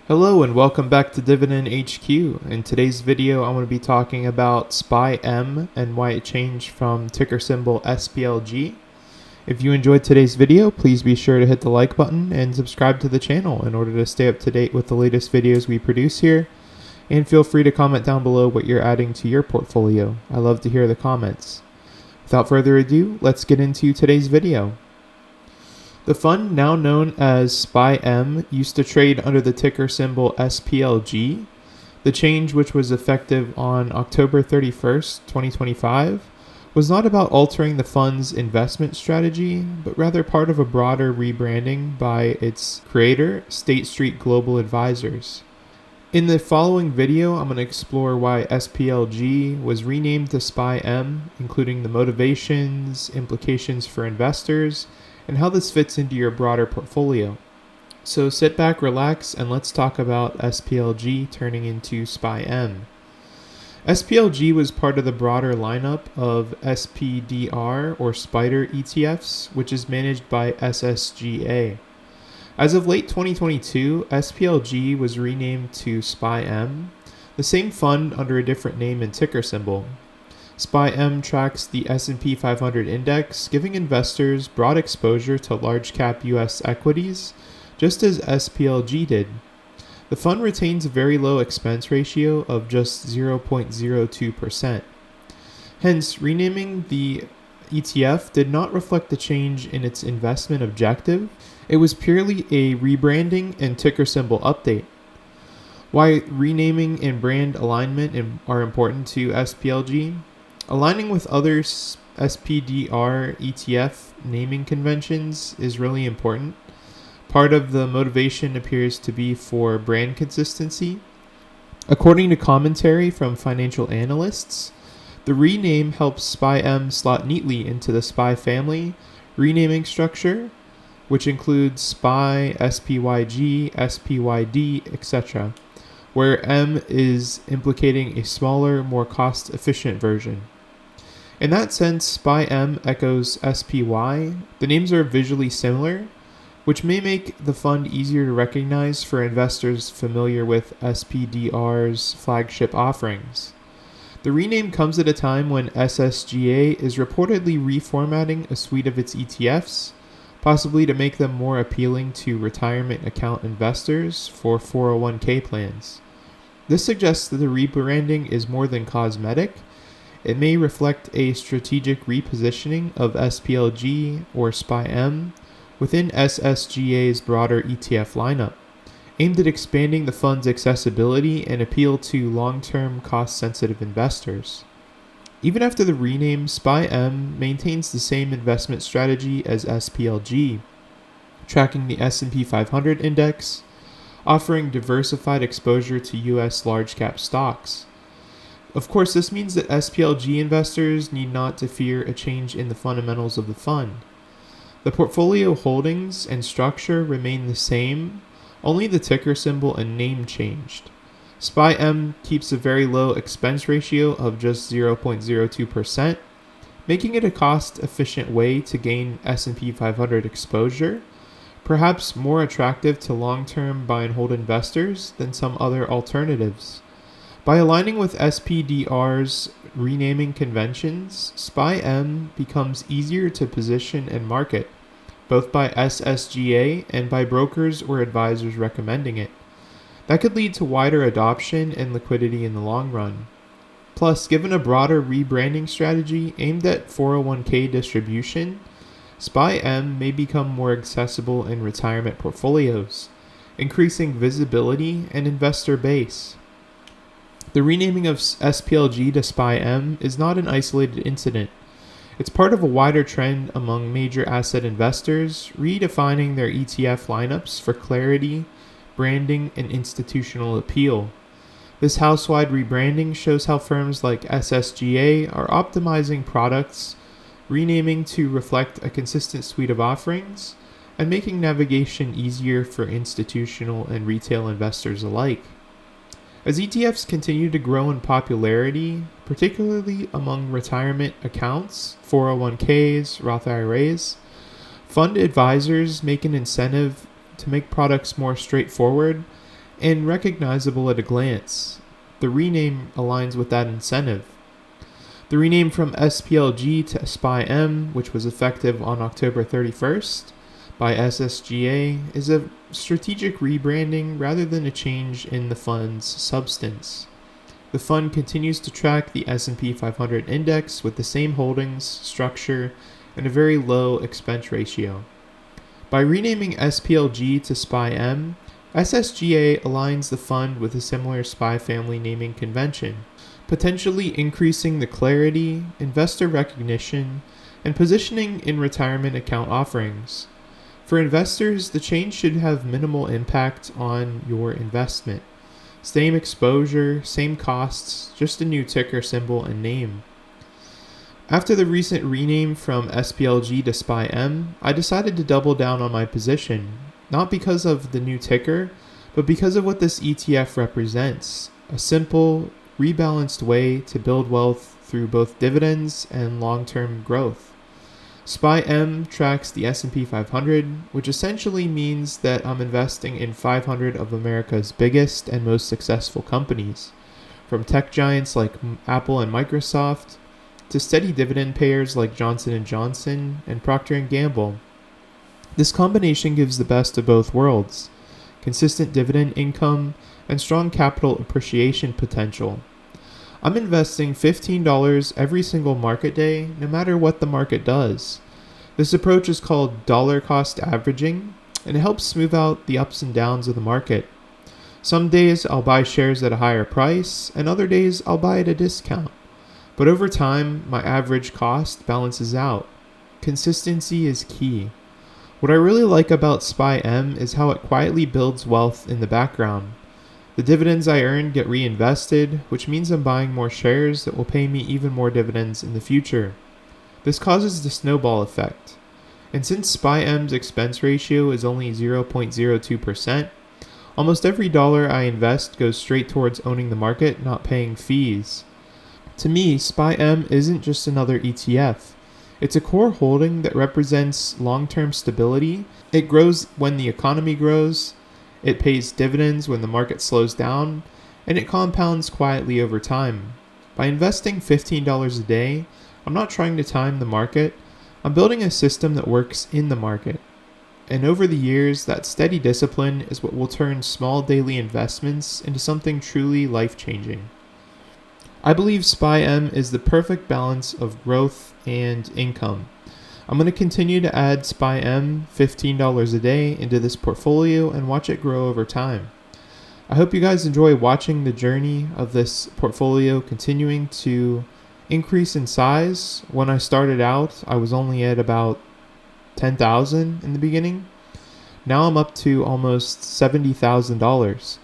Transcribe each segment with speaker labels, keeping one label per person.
Speaker 1: Hello and welcome back to Dividend HQ. In today's video, I'm going to be talking about SPYM and why it changed from ticker symbol SPLG. If you enjoyed today's video, please be sure to hit the like button and subscribe to the channel in order to stay up to date with the latest videos we produce here. And feel free to comment down below what you're adding to your portfolio. I love to hear the comments. Without further ado, let's get into today's video. The fund, now known as SPYM, used to trade under the ticker symbol SPLG. The change, which was effective on October 31st, 2025, was not about altering the fund's investment strategy, but rather part of a broader rebranding by its creator, State Street Global Advisors. In the following video, I'm going to explore why SPLG was renamed to SPYM, including the motivations, implications for investors, and how this fits into your broader portfolio. So sit back, relax, and let's talk about SPLG turning into SPYM. SPLG was part of the broader lineup of SPDR or SPDR ETFs, which is managed by SSGA. As of late 2022, SPLG was renamed to SPYM, the same fund under a different name and ticker symbol. SPYM tracks the S&P 500 index, giving investors broad exposure to large-cap U.S. equities, just as SPLG did. The fund retains a very low expense ratio of just 0.02%. Hence, renaming the ETF did not reflect the change in its investment objective. It was purely a rebranding and ticker symbol update. Why renaming and brand alignment are important to SPLG? Aligning with other SPDR ETF naming conventions is really important. Part of the motivation appears to be for brand consistency. According to commentary from financial analysts, the rename helps SPYM slot neatly into the SPY family renaming structure, which includes SPY, SPYG, SPYD, etc., where M is implicating a smaller, more cost-efficient version. In that sense, SPYM echoes SPY. The names are visually similar, which may make the fund easier to recognize for investors familiar with SPDR's flagship offerings. The rename comes at a time when SSGA is reportedly reformatting a suite of its ETFs, possibly to make them more appealing to retirement account investors for 401k plans. This suggests that the rebranding is more than cosmetic. It may reflect a strategic repositioning of SPLG or SPYM within SSGA's broader ETF lineup, aimed at expanding the fund's accessibility and appeal to long-term cost-sensitive investors. Even after the rename, SPYM maintains the same investment strategy as SPLG, tracking the S&P 500 index, offering diversified exposure to U.S. large-cap stocks. Of course, this means that SPLG investors need not to fear a change in the fundamentals of the fund. The portfolio holdings and structure remain the same, only the ticker symbol and name changed. SPYM keeps a very low expense ratio of just 0.02%, making it a cost-efficient way to gain S&P 500 exposure, perhaps more attractive to long-term buy and hold investors than some other alternatives. By aligning with SPDR's renaming conventions, SPYM becomes easier to position and market, both by SSGA and by brokers or advisors recommending it. That could lead to wider adoption and liquidity in the long run. Plus, given a broader rebranding strategy aimed at 401k distribution, SPYM may become more accessible in retirement portfolios, increasing visibility and investor base. The renaming of SPLG to SPYM is not an isolated incident. It's part of a wider trend among major asset investors, redefining their ETF lineups for clarity, branding, and institutional appeal. This house-wide rebranding shows how firms like SSGA are optimizing products, renaming to reflect a consistent suite of offerings, and making navigation easier for institutional and retail investors alike. As ETFs continue to grow in popularity, particularly among retirement accounts, 401ks, Roth IRAs, fund advisors make an incentive to make products more straightforward and recognizable at a glance. The rename aligns with that incentive. The rename from SPLG to SPYM, which was effective on October 31st by SSGA, is a strategic rebranding rather than a change in the fund's substance. The fund continues to track the S&P 500 index with the same holdings, structure, and a very low expense ratio. By renaming SPLG to SPYM, SSGA aligns the fund with a similar SPY family naming convention, potentially increasing the clarity, investor recognition, and positioning in retirement account offerings. For investors, the change should have minimal impact on your investment. Same exposure, same costs, just a new ticker symbol and name. After the recent rename from SPLG to SPYM, I decided to double down on my position, not because of the new ticker, but because of what this ETF represents: a simple, rebalanced way to build wealth through both dividends and long-term growth. SPYM tracks the S&P 500, which essentially means that I'm investing in 500 of America's biggest and most successful companies, from tech giants like Apple and Microsoft to steady dividend payers like Johnson & Johnson and Procter & Gamble. This combination gives the best of both worlds: consistent dividend income and strong capital appreciation potential. I'm investing $15 every single market day, no matter what the market does. This approach is called dollar cost averaging, and it helps smooth out the ups and downs of the market. Some days I'll buy shares at a higher price, and other days I'll buy at a discount. But over time, my average cost balances out. Consistency is key. What I really like about SPYM is how it quietly builds wealth in the background. The dividends I earn get reinvested, which means I'm buying more shares that will pay me even more dividends in the future. This causes the snowball effect. And since SPYM's expense ratio is only 0.02%, almost every dollar I invest goes straight towards owning the market, not paying fees. To me, SPYM isn't just another ETF. It's a core holding that represents long-term stability. It grows when the economy grows, it pays dividends when the market slows down, and it compounds quietly over time. By investing $15 a day, I'm not trying to time the market. I'm building a system that works in the market. And over the years, that steady discipline is what will turn small daily investments into something truly life-changing. I believe SPYM is the perfect balance of growth and income. I'm going to continue to add SPYM $15 a day into this portfolio and watch it grow over time. I hope you guys enjoy watching the journey of this portfolio continuing to increase in size. When I started out, I was only at about 10,000 in the beginning. Now I'm up to almost $70,000.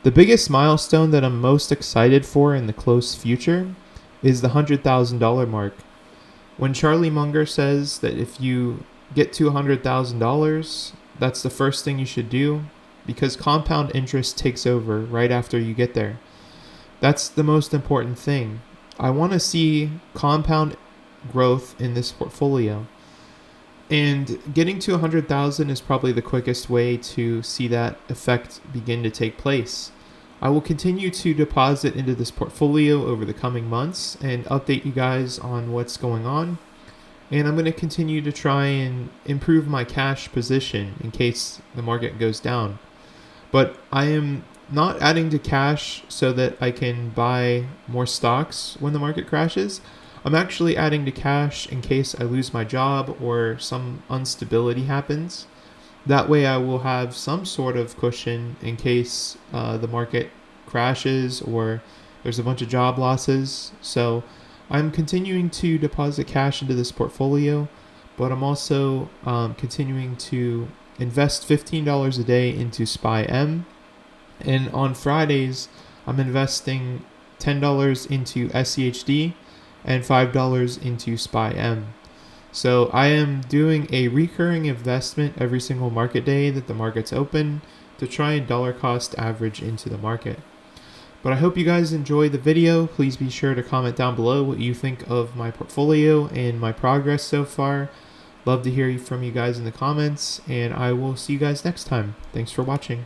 Speaker 1: The biggest milestone that I'm most excited for in the close future is the $100,000 mark. When Charlie Munger says that if you get to $100,000, that's the first thing you should do, because compound interest takes over right after you get there. That's the most important thing. I want to see compound growth in this portfolio. And getting to 100,000 is probably the quickest way to see that effect begin to take place. I will continue to deposit into this portfolio over the coming months and update you guys on what's going on. And I'm going to continue to try and improve my cash position in case the market goes down. But I am not adding to cash so that I can buy more stocks when the market crashes. I'm actually adding to cash in case I lose my job or some instability happens. That way I will have some sort of cushion in case the market crashes or there's a bunch of job losses. So I'm continuing to deposit cash into this portfolio, but I'm also continuing to invest $15 a day into SPYM. And on Fridays, I'm investing $10 into SCHD and $5 into SPYM. So I am doing a recurring investment every single market day that the market's open to try and dollar cost average into the market. But I hope you guys enjoy the video. Please be sure to comment down below what you think of my portfolio and my progress so far. Love to hear from you guys in the comments, and I will see you guys next time. Thanks for watching.